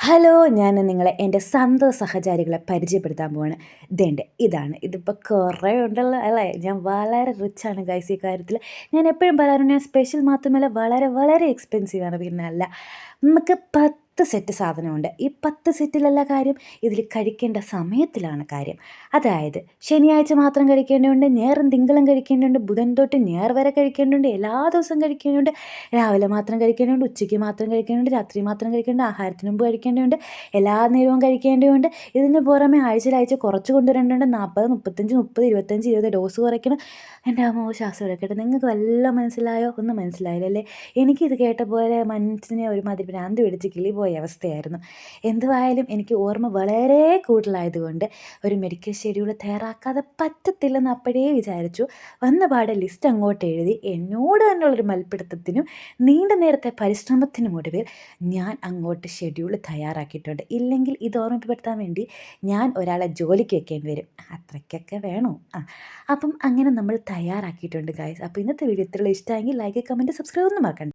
Hello! ഞാൻ നിങ്ങളെ എൻ്റെ സഹചാരികളെ പരിചയപ്പെടുത്താൻ പോവാണ്. ഇതാണ്. ഇതിപ്പോൾ കുറേ ഉണ്ടല്ലോ അല്ലേ? ഞാൻ വളരെ റിച്ചാണ് ഗൈസ് ഈ കാര്യത്തില്. ഞാൻ എപ്പോഴും പറയാറുണ്ട് ഞാൻ സ്പെഷ്യൽ മാത്രമല്ല വളരെ വളരെ എക്സ്പെൻസീവാണ്. പിന്നല്ല. നമുക്ക് 10 സെറ്റ് സാധനമുണ്ട്. ഈ 10 സെറ്റിലല്ല കാര്യം, ഇതിൽ കഴിക്കേണ്ട സമയത്തിലാണ് കാര്യം. അതായത് ശനിയാഴ്ച മാത്രം കഴിക്കേണ്ടതുണ്ട്, ഞായറും തിങ്കളും കഴിക്കേണ്ടതുണ്ട്, ബുധൻ തൊട്ട് ഞായർ വരെ കഴിക്കേണ്ടതുണ്ട്, എല്ലാ ദിവസവും കഴിക്കേണ്ടതുണ്ട്, രാവിലെ മാത്രം കഴിക്കേണ്ടതുണ്ട്, ഉച്ചയ്ക്ക് മാത്രം കഴിക്കേണ്ടതുണ്ട്, രാത്രി മാത്രം കഴിക്കേണ്ടതുണ്ട്, ആഹാരത്തിന് മുമ്പ് കഴിക്കേണ്ടതുണ്ട്, എല്ലാ നേരവും കഴിക്കേണ്ടതുണ്ട്. ഇതിന് പുറമെ ആഴ്ചയിൽ കുറച്ച് കൊണ്ടുവരേണ്ടതുണ്ട്. 40, 35, 30, 25, 20 ഡോസ് കുറയ്ക്കണം. എൻ്റെ അമ്മോ ശ്വാസം എടുക്കട്ടെ. നിങ്ങൾക്ക് വല്ലതും മനസ്സിലായോ? ഒന്നും മനസ്സിലായില്ലല്ലേ? എനിക്കിത് കേട്ട പോലെ മനസ്സിനെ ഒരുമാതിരി ഭ്രാന്ത് പിടിച്ച് കിളി പോയ അവസ്ഥയായിരുന്നു. എന്തുവായാലും എനിക്ക് ഓർമ്മ വളരെ കൂടുതലായതുകൊണ്ട് ഒരു മെഡിക്കൽ ഷെഡ്യൂൾ തയ്യാറാക്കാതെ പറ്റത്തില്ലെന്ന് അപ്പോഴേ വിചാരിച്ചു. വന്ന പാടെ ലിസ്റ്റ് അങ്ങോട്ട് എഴുതി എന്നോട് തന്നെയുള്ളൊരു മൽപ്പിടുത്തത്തിനും നീണ്ട നേരത്തെ പരിശ്രമത്തിനും ഒടുവിൽ ഞാൻ അങ്ങോട്ട് ഷെഡ്യൂൾ തയ്യാറാക്കിയിട്ടുണ്ട്. ഇല്ലെങ്കിൽ ഇത് ഓർമ്മപ്പെടുത്താൻ വേണ്ടി ഞാൻ ഒരാളെ ജോലിക്ക് വെക്കേണ്ടി വരും. അത്രയ്ക്കൊക്കെ വേണോ? അപ്പം അങ്ങനെ നമ്മൾ തയ്യാറാക്കിയിട്ടുണ്ട് ഗൈസ്. അപ്പോൾ ഇന്നത്തെ വീഡിയോ ഇത്രയുള്ളൂ. ഇഷ്ടമായെങ്കിൽ ലൈക്ക്, കമൻറ്റ്, സബ്സ്ക്രൈബ് ഒന്നും മറക്കണ്ട.